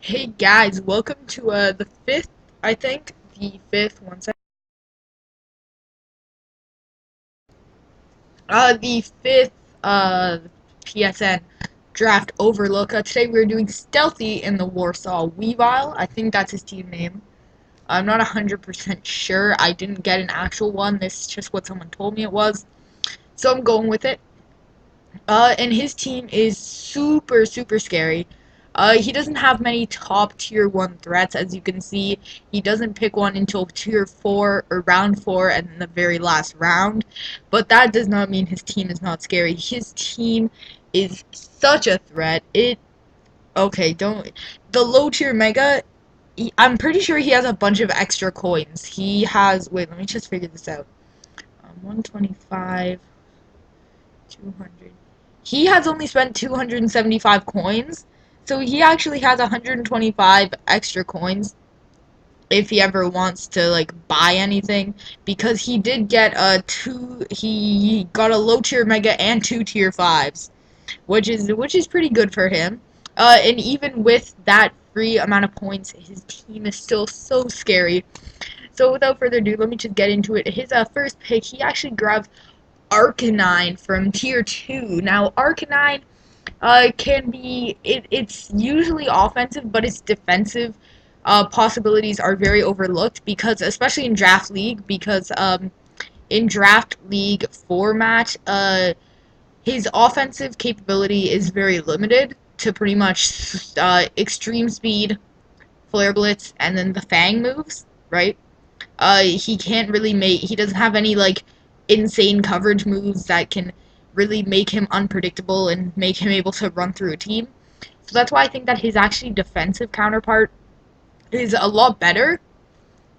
Hey guys, welcome to the fifth, I think, the fifth one second. The fifth PSN draft Overlook. Today we're doing Stealthy in the Warsaw Weavile. I think that's his team name. I'm not 100% sure. I didn't get an actual one. This is just what someone told me it was. So I'm going with it. And his team is super scary. He doesn't have many top tier 1 threats, as you can see. He doesn't pick one until tier 4 or round 4 and then the very last round. But that does not mean his team is not scary. His team is such a threat. Okay, don't. The low tier Mega, I'm pretty sure he has a bunch of extra coins. He has, wait, let me just figure this out. 125. 200. He has only spent 275 coins, so he actually has 125 extra coins if he ever wants to like buy anything, because he did get he got a low tier mega and 2 tier 5s, which is pretty good for him. And even with that free amount of points, his team is still so scary. So without further ado, let me just get into it. His first pick, he actually grabs Arcanine from tier 2. Now, Arcanine can be, it's usually offensive, but its defensive possibilities are very overlooked, because, especially in Draft League, because in Draft League format, his offensive capability is very limited to pretty much Extreme Speed, Flare Blitz, and then the Fang moves, right? He can't really he doesn't have any like insane coverage moves that can really make him unpredictable and make him able to run through a team. So that's why I think that his actually defensive counterpart is a lot better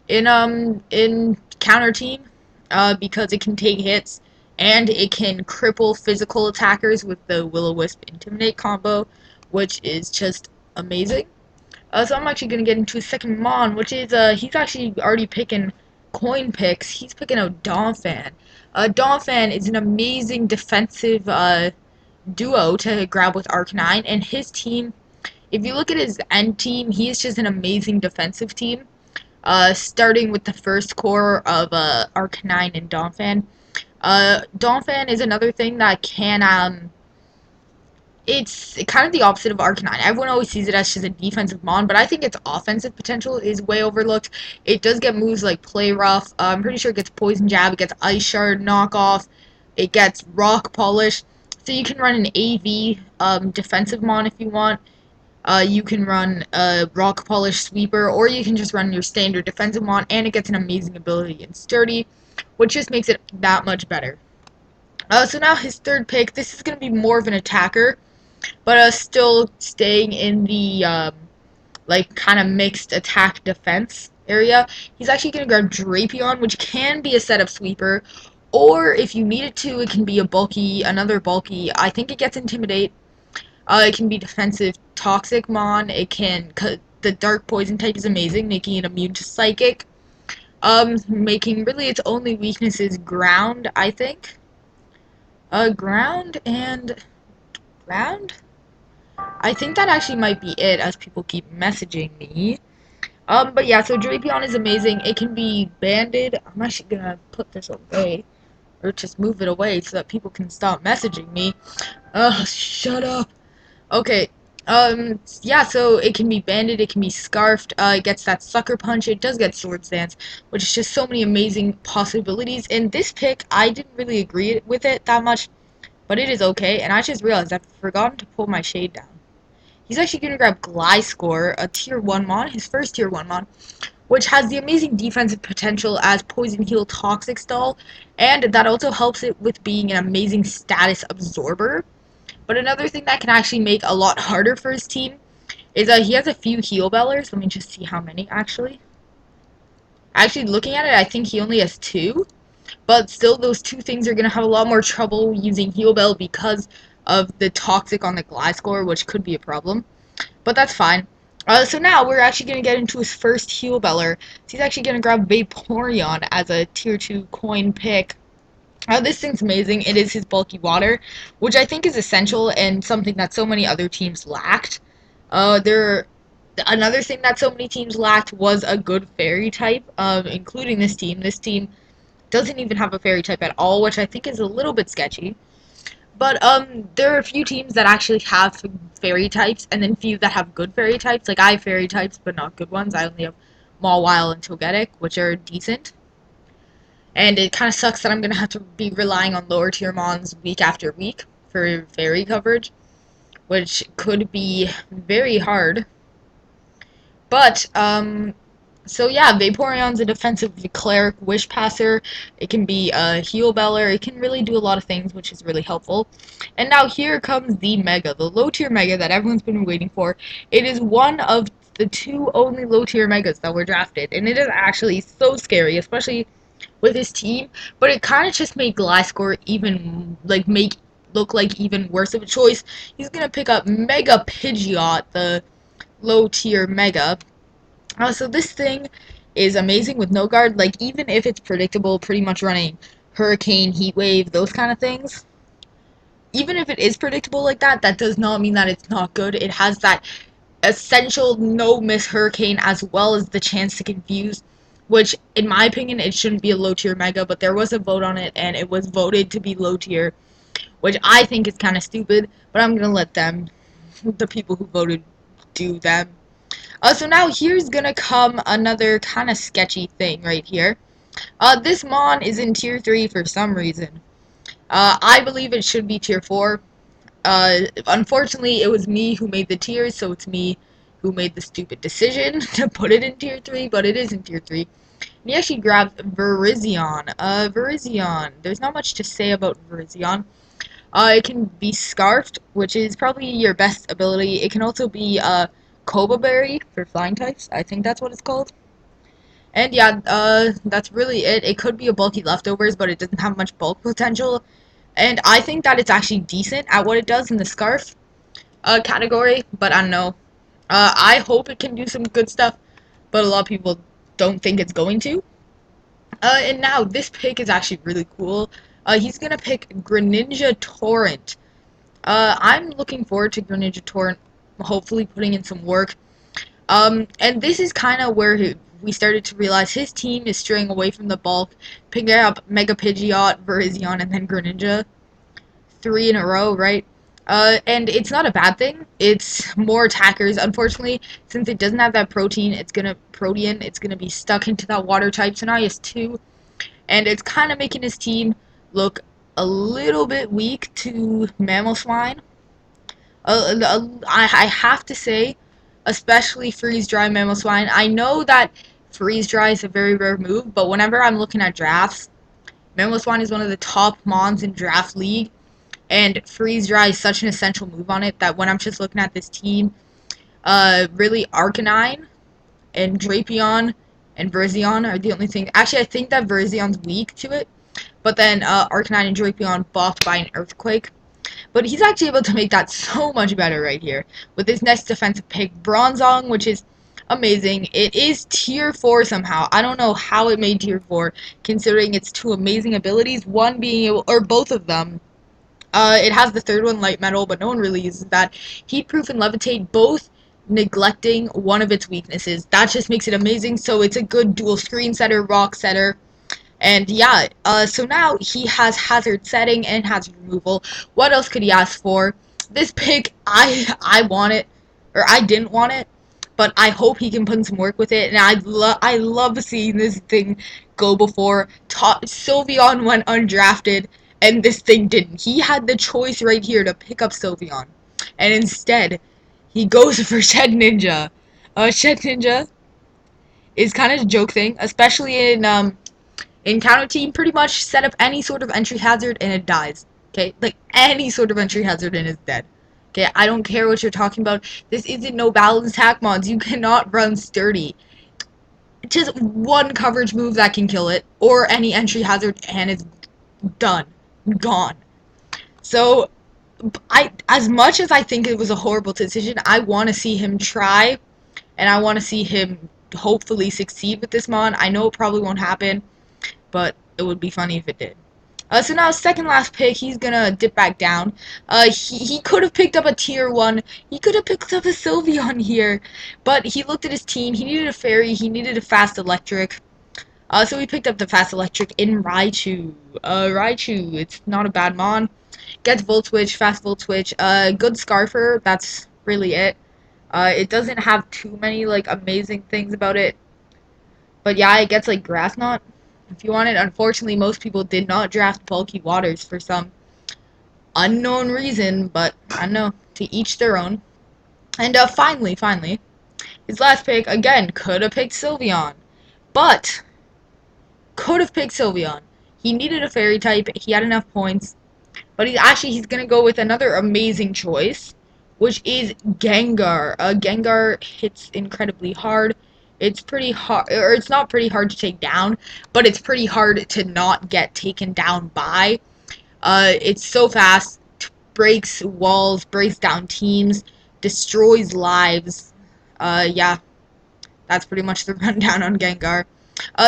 in counter team, because it can take hits and it can cripple physical attackers with the Will-O-Wisp Intimidate combo, which is just amazing. So I'm actually going to get into his second Mon, which is, he's actually already picking coin picks. He's picking out Donphan. Donphan is an amazing defensive duo to grab with Arcanine, and his team, if you look at his end team, he is just an amazing defensive team. Starting with the first core of Arcanine and Donphan. Donphan is another thing that can it's kind of the opposite of Arcanine. Everyone always sees it as just a defensive mon, but I think its offensive potential is way overlooked. It does get moves like Play Rough. I'm pretty sure it gets Poison Jab, it gets Ice Shard, Knockoff, it gets Rock Polish. So you can run an AV defensive mon if you want. You can run a Rock Polish Sweeper, or you can just run your standard defensive mon, and it gets an amazing ability in Sturdy, which just makes it that much better. So now his third pick, this is going to be more of an attacker, but still staying in the like kind of mixed attack defense area. He's actually going to grab Drapion, which can be a setup sweeper, or if you need it to, it can be another bulky. I think it gets Intimidate. It can be defensive Toxic Mon. It can, the Dark Poison type is amazing, making it immune to Psychic. Making really its only weakness is Ground, I think. Ground and Ground? I think that actually might be it, as people keep messaging me. But yeah, so Drapion is amazing. It can be banded. I'm actually gonna put this away, or just move it away so that people can stop messaging me. Shut up. Okay. Yeah, so it can be banded, it can be scarfed, it gets that sucker punch, it does get Swords Dance, which is just so many amazing possibilities. In this pick, I didn't really agree with it that much, but it is okay, and I just realized I've forgotten to pull my shade down. He's actually going to grab Gliscor, a tier 1 mon, his first tier 1 mon, which has the amazing defensive potential as Poison Heal Toxic Stall, and that also helps it with being an amazing status absorber. But another thing that can actually make a lot harder for his team is he has a few Heal Bellers. Let me just see how many, actually. Actually, looking at it, I think he only has 2. But still, those 2 things are going to have a lot more trouble using Heal Bell because of the Toxic on the Gliscor, which could be a problem. But that's fine. So now we're actually going to get into his first Heal Beller. So he's actually going to grab Vaporeon as a tier 2 coin pick. This thing's amazing. It is his bulky water, which I think is essential and something that so many other teams lacked. There Another thing that so many teams lacked was a good fairy type, including this team. This team doesn't even have a fairy type at all, which I think is a little bit sketchy. But there are a few teams that actually have fairy types, and then few that have good fairy types. Like I have fairy types, but not good ones. I only have Mawile and Togetic, which are decent. And it kind of sucks that I'm gonna have to be relying on lower tier mons week after week for fairy coverage, which could be very hard. But so yeah, Vaporeon's a defensive cleric wish passer. It can be a heal beller. It can really do a lot of things, which is really helpful. And now here comes the Mega, the low tier Mega that everyone's been waiting for. It is one of the two only low tier Megas that were drafted, and it is actually so scary, especially with his team. But it kind of just made Gliscor even make look like even worse of a choice. He's gonna pick up Mega Pidgeot, the low tier Mega. So this thing is amazing with no guard. Like, even if it's predictable, pretty much running Hurricane, Heat Wave, those kind of things. Even if it is predictable like that, that does not mean that it's not good. It has that essential no-miss Hurricane as well as the chance to confuse, which, in my opinion, it shouldn't be a low-tier Mega, but there was a vote on it, and it was voted to be low-tier, which I think is kind of stupid, but I'm going to let them, the people who voted, do them. So now here's gonna come another kind of sketchy thing right here. This Mon is in tier 3 for some reason. I believe it should be tier 4. Unfortunately, it was me who made the tiers, so it's me who made the stupid decision to put it in tier 3, but it is in tier 3. And he actually grabbed Virizion. Virizion. There's not much to say about Virizion. It can be Scarfed, which is probably your best ability. It can also be, Koba Berry for flying types. I think that's what it's called. And yeah, that's really it. It could be a bulky leftovers, but it doesn't have much bulk potential. And I think that it's actually decent at what it does in the scarf category, but I don't know. I hope it can do some good stuff, but a lot of people don't think it's going to. And now this pick is actually really cool. He's gonna pick Greninja Torrent. I'm looking forward to Greninja Torrent hopefully putting in some work. And this is kind of where we started to realize his team is straying away from the bulk, picking up Mega Pidgeot, Virizion, and then Greninja. 3 in a row, right? And it's not a bad thing. It's more attackers. Unfortunately, since it doesn't have that Protean, it's gonna be stuck into that water type. So now he has 2, and it's kind of making his team look a little bit weak to Mamoswine. I have to say, especially Freeze Dry Mamoswine. I know that Freeze Dry is a very rare move, but whenever I'm looking at drafts, Mamoswine is one of the top mons in Draft League, and Freeze Dry is such an essential move on it that when I'm just looking at this team, really Arcanine and Drapion and Virizion are the only thing. Actually, I think that Virizion's weak to it, but then Arcanine and Drapion balked by an Earthquake. But he's actually able to make that so much better right here with his next defensive pick, Bronzong, which is amazing. It is tier 4 somehow. I don't know how it made tier 4, considering its 2 amazing abilities. One being able, or both of them. It has the third one, Light Metal, but no one really uses that. Heat Proof and Levitate, both neglecting one of its weaknesses. That just makes it amazing. So it's a good dual screen setter, rock setter. And yeah, so now he has hazard setting and hazard removal. What else could he ask for? This pick, I want it, or I didn't want it, but I hope he can put in some work with it. And I love seeing this thing go before. Sylveon went undrafted, and this thing didn't. He had the choice right here to pick up Sylveon, and instead, he goes for Shed Ninja. Shed Ninja is kind of a joke thing, especially in Counter Team. Pretty much set up any sort of entry hazard and it dies. Okay, like any sort of entry hazard and it's dead. Okay, I don't care what you're talking about. This isn't no balance attack mods. You cannot run Sturdy. Just one coverage move that can kill it, or any entry hazard, and it's done, gone. So, as much as I think it was a horrible decision, I want to see him try, and I want to see him hopefully succeed with this mod. I know it probably won't happen, but it would be funny if it did. So now second last pick, he's gonna dip back down. He could have picked up a tier 1. He could have picked up a Sylveon here. But he looked at his team. He needed a fairy. He needed a fast electric. So he picked up the fast electric in Raichu. Raichu, it's not a bad mon. Gets Volt Switch, fast Volt Switch. Good Scarfer, that's really it. It doesn't have too many, like, amazing things about it. But yeah, it gets, like, Grass Knot if you want it. Unfortunately, most people did not draft Bulky Waters for some unknown reason, but I don't know, to each their own. And finally, his last pick, again, could have picked Sylveon. But could have picked Sylveon. He needed a fairy type. He had enough points. But he's going to go with another amazing choice, which is Gengar. Gengar hits incredibly hard. It's pretty hard, or it's not pretty hard to take down, but it's pretty hard to not get taken down by. It's so fast, breaks walls, breaks down teams, destroys lives. Yeah, that's pretty much the rundown on Gengar.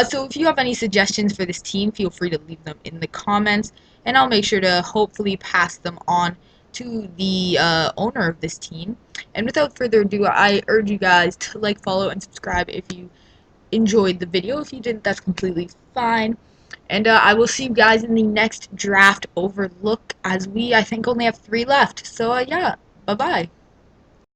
So if you have any suggestions for this team, feel free to leave them in the comments, and I'll make sure to hopefully pass them on to the owner of this team. And without further ado, I urge you guys to like, follow, and subscribe if you enjoyed the video. If you didn't, that's completely fine. And I will see you guys in the next draft overlook, as I think, only have 3 left. So, yeah, bye-bye.